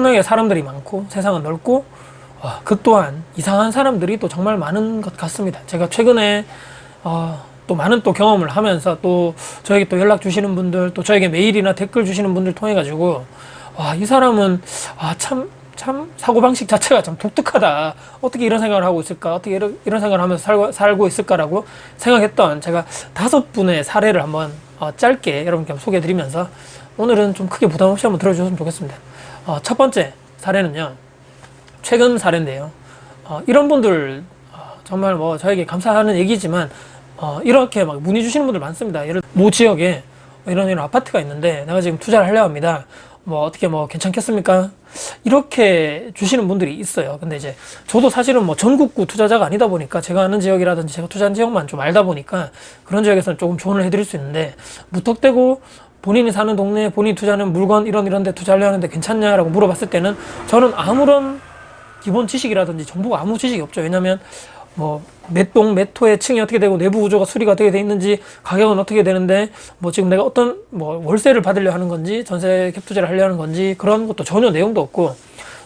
엄청나게 사람들이 많고 세상은 넓고 그 또한 이상한 사람들이 또 정말 많은 것 같습니다. 제가 최근에 또 많은 또 경험을 하면서 또 저에게 또 연락 주시는 분들, 또 저에게 메일이나 댓글 주시는 분들 통해 가지고 이 사람은 참 사고방식 자체가 참 독특하다. 어떻게 이런 생각을 하고 있을까? 어떻게 이런 생각을 하면서 살고 있을까라고 생각했던 제가 5분의 사례를 한번 짧게 여러분께 소개해 드리면서 오늘은 좀 크게 부담 없이 한번 들어주셨으면 좋겠습니다. 첫 번째 사례는요, 최근 사례인데요. 이런 분들 정말 뭐 저에게 감사하는 얘기지만 이렇게 막 문의 주시는 분들 많습니다. 예를 들어 모 지역에 이런 아파트가 있는데 내가 지금 투자를 하려고 합니다. 뭐 어떻게 뭐 괜찮겠습니까? 이렇게 주시는 분들이 있어요. 근데 이제 저도 사실은 뭐 전국구 투자자가 아니다 보니까 제가 아는 지역이라든지 제가 투자한 지역만 좀 알다 보니까 그런 지역에서는 조금 조언을 해드릴 수 있는데, 무턱대고 본인이 사는 동네에 본인이 투자하는 물건 이런 데 투자하려 하는데 괜찮냐라고 물어봤을 때는 저는 아무런 기본 지식이라든지 정보가 아무 지식이 없죠. 왜냐면 뭐 몇 동, 몇 호의 층이 어떻게 되고 내부 구조가 수리가 어떻게 돼 있는지, 가격은 어떻게 되는데, 뭐 지금 내가 어떤 뭐 월세를 받으려 하는 건지 전세 갭 투자를 하려 하는 건지 그런 것도 전혀 내용도 없고,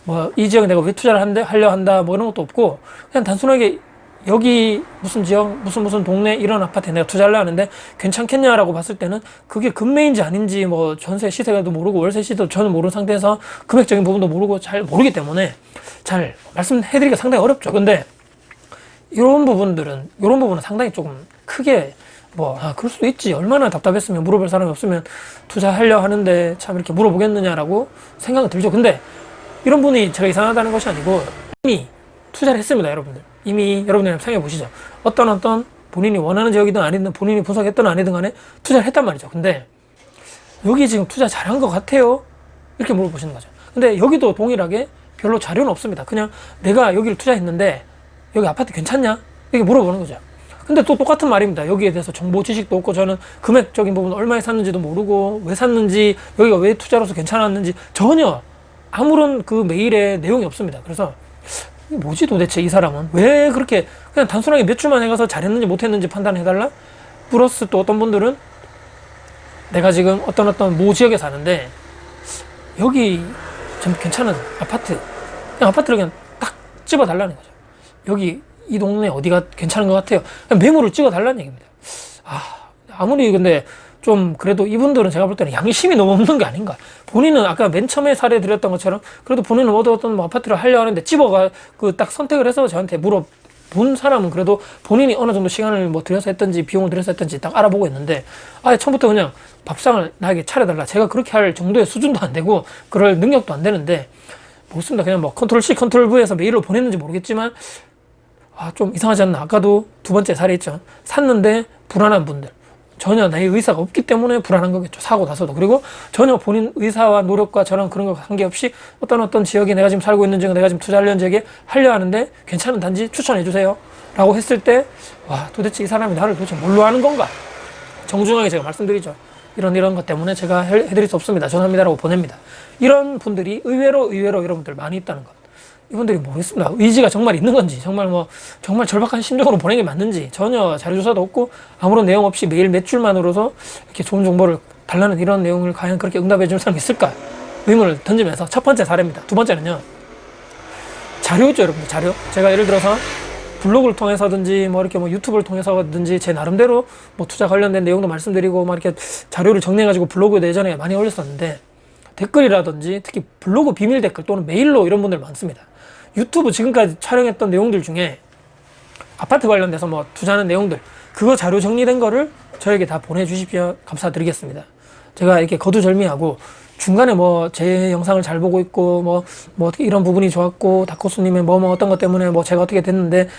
뭐 이 지역에 내가 왜 투자를 하려 한다 뭐 이런 것도 없고, 그냥 단순하게 여기 무슨 지역 무슨 동네 이런 아파트에 내가 투자하려 하는데 괜찮겠냐라고 봤을 때는 그게 급매인지 아닌지 뭐 전세 시세가도 모르고 월세 시세도 저는 모르는 상태에서 금액적인 부분도 모르고 잘 모르기 때문에 잘 말씀해드리기가 상당히 어렵죠. 근데 이런 부분은 상당히 조금 크게 그럴 수도 있지, 얼마나 답답했으면 물어볼 사람이 없으면 투자하려 하는데 참 이렇게 물어보겠느냐라고 생각이 들죠. 근데 이런 분이 제가 이상하다는 것이 아니고 이미 투자를 했습니다. 여러분들 이미 여러분들 생각해 보시죠. 어떤 본인이 원하는 지역이든 아니든 본인이 분석했든 아니든 간에 투자를 했단 말이죠. 근데 여기 지금 투자 잘한 것 같아요? 이렇게 물어보시는 거죠. 근데 여기도 동일하게 별로 자료는 없습니다. 그냥 내가 여기를 투자했는데 여기 아파트 괜찮냐? 이렇게 물어보는 거죠. 근데 또 똑같은 말입니다. 여기에 대해서 정보 지식도 없고, 저는 금액적인 부분 얼마에 샀는지도 모르고, 왜 샀는지, 여기가 왜 투자로서 괜찮았는지 전혀 아무런 그 메일에 내용이 없습니다. 그래서 뭐지 도대체 이 사람은 왜 그렇게 그냥 단순하게 몇 주만 해가서 잘했는지 못했는지 판단해달라? 플러스 또 어떤 분들은 내가 지금 어떤 모 지역에 사는데 여기 좀 괜찮은 아파트, 그냥 아파트를 그냥 딱 집어달라는 거죠. 여기 이 동네 어디가 괜찮은 것 같아요. 그냥 메모를 찍어달라는 얘기입니다. 아무리 근데 좀 그래도 이분들은 제가 볼 때는 양심이 너무 없는 게 아닌가. 본인은 아까 맨 처음에 사례 드렸던 것처럼 그래도 본인은 어떤 뭐 아파트를 하려 하는데 집어가 딱 선택을 해서 저한테 물어본 사람은 그래도 본인이 어느 정도 시간을 뭐 들여서 했든지 비용을 들여서 했든지 딱 알아보고 있는데, 처음부터 그냥 밥상을 나에게 차려달라. 제가 그렇게 할 정도의 수준도 안 되고 그럴 능력도 안 되는데 못습니다. 그냥 뭐 컨트롤 C 컨트롤 V에서 메일을 보냈는지 모르겠지만 좀 이상하지 않나. 아까도 두 번째 사례 있죠. 샀는데 불안한 분들, 전혀 내 의사가 없기 때문에 불안한 거겠죠. 사고 나서도. 그리고 전혀 본인 의사와 노력과 저랑 그런 거 관계없이 어떤 지역에 내가 지금 살고 있는 지역에 내가 지금 투자하려는 지역에 하려 하는데 괜찮은 단지 추천해 주세요 라고 했을 때 도대체 이 사람이 나를 도대체 뭘로 아는 건가. 정중하게 제가 말씀드리죠. 이런 것 때문에 제가 해드릴 수 없습니다. 전화합니다라고 보냅니다. 이런 분들이 의외로 여러분들 많이 있다는 것. 이분들이 모르겠습니다. 의지가 정말 있는 건지, 정말 절박한 심정으로 보낸 게 맞는지, 전혀 자료조사도 없고 아무런 내용 없이 매일 몇 줄만으로서 이렇게 좋은 정보를 달라는 이런 내용을 과연 그렇게 응답해 줄 사람이 있을까 의문을 던지면서 첫 번째 사례입니다. 두 번째는요, 자료죠. 여러분들 자료. 제가 예를 들어서 블로그를 통해서든지 이렇게 유튜브를 통해서든지 제 나름대로 투자 관련된 내용도 말씀드리고 이렇게 자료를 정리해가지고 블로그에 예전에 많이 올렸었는데, 댓글이라든지 특히 블로그 비밀 댓글 또는 메일로 이런 분들 많습니다. 유튜브 지금까지 촬영했던 내용들 중에 아파트 관련돼서 투자하는 내용들, 그거 자료 정리된 거를 저에게 다 보내주십시오. 감사드리겠습니다. 제가 이렇게 거두절미하고 중간에 제 영상을 잘 보고 있고 어떻게 이런 부분이 좋았고 다코스님의 어떤 것 때문에 제가 어떻게 됐는데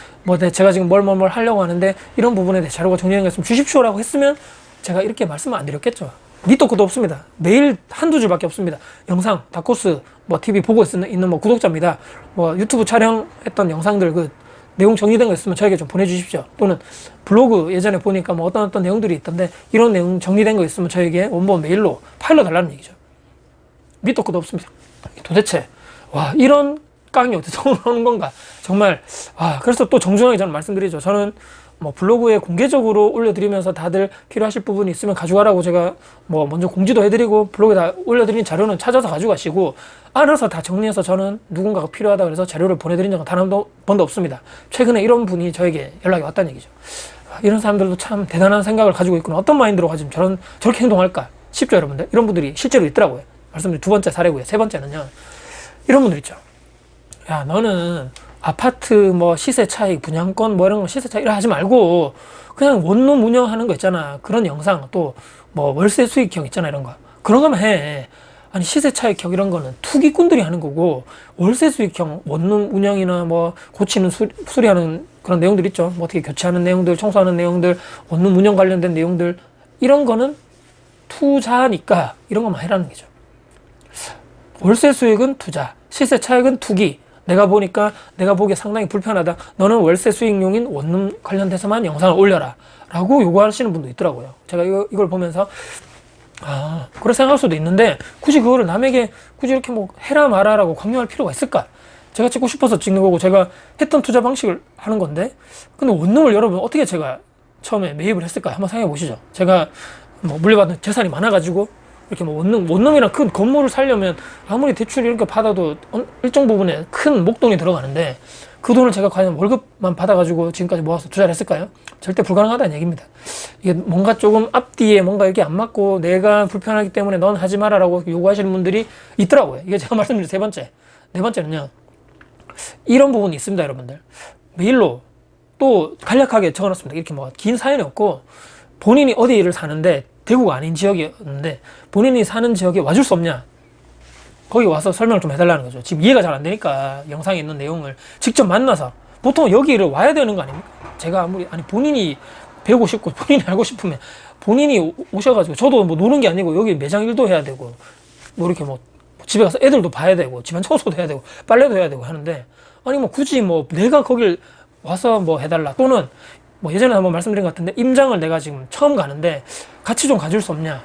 제가 지금 뭘 하려고 하는데 이런 부분에 대해 자료가 정리된 거 있으면 주십시오라고 했으면 제가 이렇게 말씀을 안 드렸겠죠. 밑도 끝도 없습니다. 매일 한두 줄밖에 없습니다. 영상 다코스 TV 보고 있는 구독자입니다. 유튜브 촬영했던 영상들 그 내용 정리된 거 있으면 저에게 좀 보내주십시오. 또는 블로그 예전에 보니까 어떤 내용들이 있던데 이런 내용 정리된 거 있으면 저에게 원본 메일로 파일로 달라는 얘기죠. 밑도 끝도 없습니다. 도대체 이런 깡이 어디서 오는 건가. 정말 그래서 또 정중하게 저는 말씀드리죠. 저는 뭐 블로그에 공개적으로 올려드리면서 다들 필요하실 부분이 있으면 가져가라고 제가 뭐 먼저 공지도 해드리고 블로그에 다 올려드린 자료는 찾아서 가져가시고 알아서 다 정리해서 저는 누군가가 필요하다 그래서 자료를 보내드린 적은 단 한 번도 없습니다. 최근에 이런 분이 저에게 연락이 왔다는 얘기죠. 이런 사람들도 참 대단한 생각을 가지고 있구나. 어떤 마인드로 가지면 저렇게 행동할까 싶죠, 여러분들. 이런 분들이 실제로 있더라고요. 말씀드린 두 번째 사례고요. 세 번째는요, 이런 분들 있죠. 야, 너는 아파트 뭐 시세 차익, 분양권 뭐 이런 거 시세 차익 하지 말고 그냥 원룸 운영하는 거 있잖아. 그런 영상 또 뭐 월세 수익형 있잖아. 이런 거. 그런 거만 해. 아니 시세 차익형 이런 거는 투기꾼들이 하는 거고 월세 수익형 원룸 운영이나 뭐 고치는 수리하는 그런 내용들 있죠. 뭐 어떻게 교체하는 내용들, 청소하는 내용들, 원룸 운영 관련된 내용들 이런 거는 투자니까 이런 것만 해라는 거죠. 월세 수익은 투자, 시세 차익은 투기. 내가 보기에 상당히 불편하다. 너는 월세 수익용인 원룸 관련돼서만 영상을 올려라. 라고 요구하시는 분도 있더라고요. 제가 이걸 보면서, 그렇게 생각할 수도 있는데, 굳이 그거를 남에게 굳이 이렇게 뭐 해라 마라라고 강요할 필요가 있을까? 제가 찍고 싶어서 찍는 거고, 제가 했던 투자 방식을 하는 건데, 근데 원룸을 여러분 어떻게 제가 처음에 매입을 했을까? 한번 생각해 보시죠. 제가 뭐 물려받은 재산이 많아가지고, 이렇게 뭐 원룸이랑 큰 건물을 살려면 아무리 대출 이렇게 받아도 일정 부분에 큰 목돈이 들어가는데 그 돈을 제가 과연 월급만 받아가지고 지금까지 모아서 투자를 했을까요? 절대 불가능하다는 얘기입니다. 이게 뭔가 조금 앞뒤에 뭔가 이렇게 안 맞고 내가 불편하기 때문에 넌 하지 마라라고 요구하시는 분들이 있더라고요. 이게 제가 말씀드린 세 번째. 네 번째는요. 이런 부분이 있습니다, 여러분들. 메일로 또 간략하게 적어놨습니다. 이렇게 뭐 긴 사연이 없고 본인이 어디를 사는데 대구가 아닌 지역이었는데 본인이 사는 지역에 와줄 수 없냐? 거기 와서 설명을 좀 해달라는 거죠. 지금 이해가 잘 안 되니까 영상에 있는 내용을 직접 만나서 보통 여기를 와야 되는 거 아닙니까? 제가 본인이 배우고 싶고 본인이 알고 싶으면 본인이 오셔가지고 저도 뭐 노는 게 아니고 여기 매장 일도 해야 되고 뭐 이렇게 뭐 집에 가서 애들도 봐야 되고 집안 청소도 해야 되고 빨래도 해야 되고 하는데 아니 뭐 굳이 뭐 내가 거길 와서 뭐 해달라 또는 뭐 예전에 한번 말씀드린 것 같은데 임장을 내가 지금 처음 가는데 같이 좀 가줄 수 없냐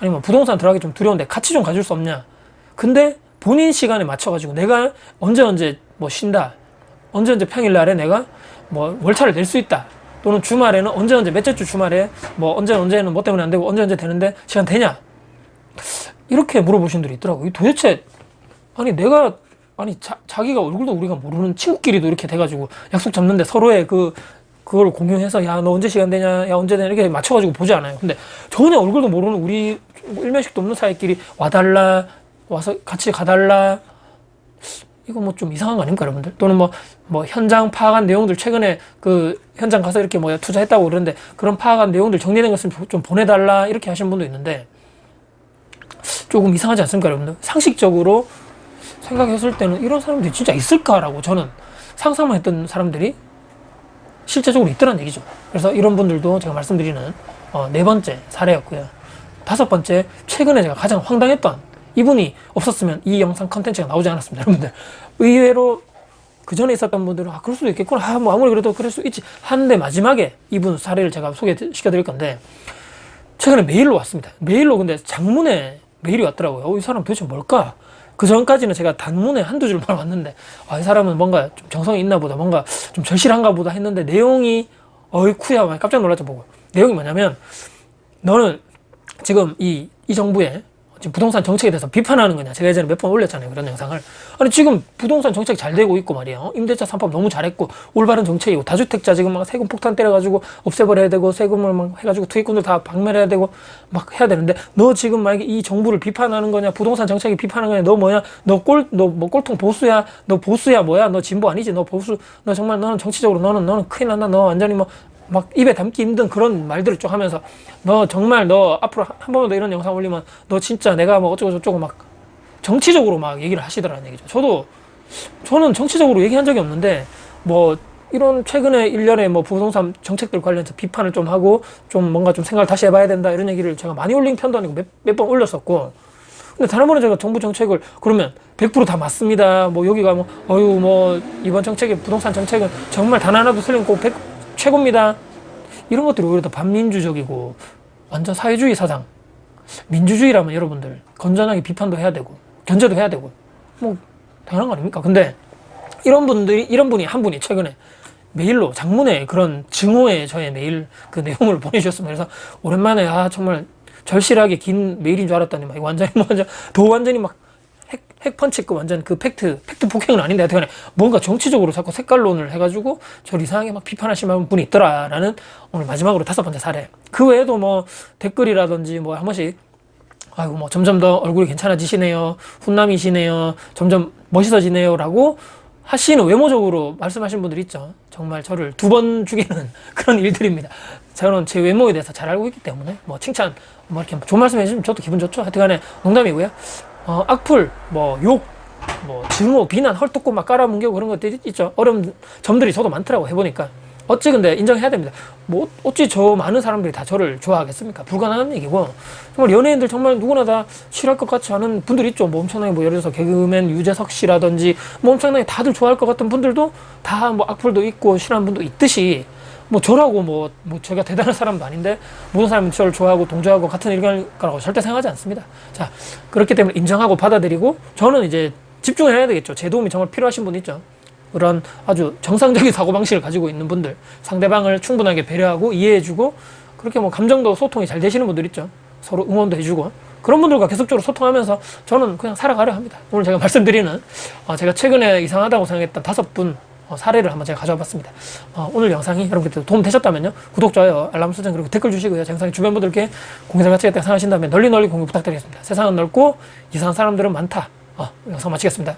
아니면 부동산 들어가기 좀 두려운데 같이 좀 가줄 수 없냐 근데 본인 시간에 맞춰가지고 내가 언제 뭐 쉰다 언제 평일날에 내가 뭐 월차를 낼 수 있다 또는 주말에는 언제 몇째 주 주말에 뭐 언제는 뭐 때문에 안 되고 언제 되는데 시간 되냐 이렇게 물어보신 분들이 있더라고요. 도대체 자기가 얼굴도 우리가 모르는 친구끼리도 이렇게 돼가지고 약속 잡는데 서로의 그걸 공유해서 야 너 언제 시간 되냐 야 언제 되냐 이렇게 맞춰가지고 보지 않아요. 근데 전혀 얼굴도 모르는 우리 일면식도 없는 사이끼리 와달라 와서 같이 가달라 이거 뭐 좀 이상한 거 아닙니까 여러분들? 또는 뭐 현장 파악한 내용들 최근에 그 현장 가서 이렇게 뭐 투자했다고 그러는데 그런 파악한 내용들 정리된 것을 좀 보내달라 이렇게 하시는 분도 있는데 조금 이상하지 않습니까 여러분들? 상식적으로 생각했을 때는 이런 사람들이 진짜 있을까라고 저는 상상만 했던 사람들이 실제적으로 있더란 얘기죠. 그래서 이런 분들도 제가 말씀드리는 네 번째 사례였고요. 다섯 번째, 최근에 제가 가장 황당했던 이분이 없었으면 이 영상 컨텐츠가 나오지 않았습니다. 여러분들 의외로 그 전에 있었던 분들은 그럴 수도 있겠구나 뭐 아무리 그래도 그럴 수 있지 하는데 마지막에 이분 사례를 제가 소개시켜 드릴 건데 최근에 메일로 왔습니다. 메일로 근데 장문에 메일이 왔더라고요. 이 사람 도대체 뭘까? 그 전까지는 제가 단문에 한두 줄만 왔는데 이 사람은 뭔가 좀 정성이 있나 보다 뭔가 좀 절실한가 보다 했는데 내용이 어이쿠야 깜짝 놀랐죠 보고. 내용이 뭐냐면 너는 지금 이 정부의 지금 부동산 정책에 대해서 비판하는 거냐. 제가 예전에 몇 번 올렸잖아요. 그런 영상을. 아니 지금 부동산 정책 잘 되고 있고 말이에요. 임대차 3법 너무 잘했고 올바른 정책이고 다주택자 지금 막 세금 폭탄 때려가지고 없애버려야 되고 세금을 막 해가지고 투기꾼들 다 박멸해야 되고 막 해야 되는데 너 지금 만약에 이 정부를 비판하는 거냐 부동산 정책이 비판하는 거냐 너 뭐야 너 뭐 꼴통 보수야 너 보수야 뭐야 너 진보 아니지 너 보수 너 정말 너는 정치적으로 너는 큰일 난다 너 완전히 막 입에 담기 힘든 그런 말들을 쭉 하면서 너 정말 너 앞으로 한 번만 더 이런 영상 올리면 너 진짜 내가 뭐 어쩌고 저쩌고 막 정치적으로 막 얘기를 하시더라는 얘기죠. 저는 정치적으로 얘기한 적이 없는데 뭐 이런 최근에 일련의 뭐 부동산 정책들 관련해서 비판을 좀 하고 좀 뭔가 좀 생각을 다시 해봐야 된다 이런 얘기를 제가 많이 올린 편도 아니고 몇 번 올렸었고 근데 다른 번에 제가 정부 정책을 그러면 100%다 맞습니다. 뭐 여기가 뭐 이번 정책의 부동산 정책은 정말 단 하나도 틀린 거 최고입니다. 이런 것들이 오히려 더 반민주적이고 완전 사회주의 사상. 민주주의라면 여러분들 건전하게 비판도 해야 되고 견제도 해야 되고 뭐 당연한 거 아닙니까? 근데 이런 분이 한 분이 최근에 메일로 장문의 그런 증오의 저의 메일 그 내용을 보내주셨습니다. 그래서 오랜만에 정말 절실하게 긴 메일인 줄 알았더니 막 완전히 완전히 막 핵펀치급 완전 그 팩트 폭행은 아닌데 하여튼 뭔가 정치적으로 자꾸 색깔론을 해가지고 저를 이상하게 막 비판하시는 분이 있더라라는 오늘 마지막으로 5번째 사례. 그 외에도 뭐 댓글이라든지 뭐 한 번씩 아이고 뭐 점점 더 얼굴이 괜찮아지시네요, 훈남이시네요, 점점 멋있어지네요 라고 하시는 외모적으로 말씀하신 분들 있죠. 정말 저를 2번 죽이는 그런 일들입니다. 저는 제 외모에 대해서 잘 알고 있기 때문에 뭐 칭찬 뭐 이렇게 좋은 말씀 해주시면 저도 기분 좋죠. 하여튼간에 농담이고요. 악플 뭐 욕 뭐 증오 비난 헐뜯고 막 깔아뭉개고 그런 것들이 있죠. 어려운 점들이 저도 많더라고 해보니까. 어찌 근데 인정해야 됩니다. 뭐 어찌 저 많은 사람들이 다 저를 좋아하겠습니까? 불가능한 얘기고, 정말 연예인들 정말 누구나 다 싫어할 것 같지 않은 분들 있죠. 뭐 엄청나게 뭐 예를 들어서 개그맨 유재석 씨라든지 뭐 엄청나게 다들 좋아할 것 같은 분들도 다 뭐 악플도 있고 싫어하는 분도 있듯이, 뭐 저라고 뭐 제가 대단한 사람도 아닌데 모든 사람이 저를 좋아하고 동조하고 같은 의견일 거라고 절대 생각하지 않습니다. 자, 그렇기 때문에 인정하고 받아들이고, 저는 이제 집중을 해야 되겠죠. 제 도움이 정말 필요하신 분 있죠. 그런 아주 정상적인 사고방식을 가지고 있는 분들, 상대방을 충분하게 배려하고 이해해주고, 그렇게 뭐 감정도 소통이 잘 되시는 분들 있죠. 서로 응원도 해주고, 그런 분들과 계속적으로 소통하면서 저는 그냥 살아가려 합니다. 오늘 제가 말씀드리는 제가 최근에 이상하다고 생각했던 5분 사례를 한번 제가 가져와 봤습니다. 오늘 영상이 여러분께 도움 되셨다면요, 구독, 좋아요, 알람 설정, 그리고 댓글 주시고요. 제 영상이 주변 분들께 공유할 가치가 있다고 생각하신다면 널리 공유 부탁드리겠습니다. 세상은 넓고 이상한 사람들은 많다. 영상 마치겠습니다.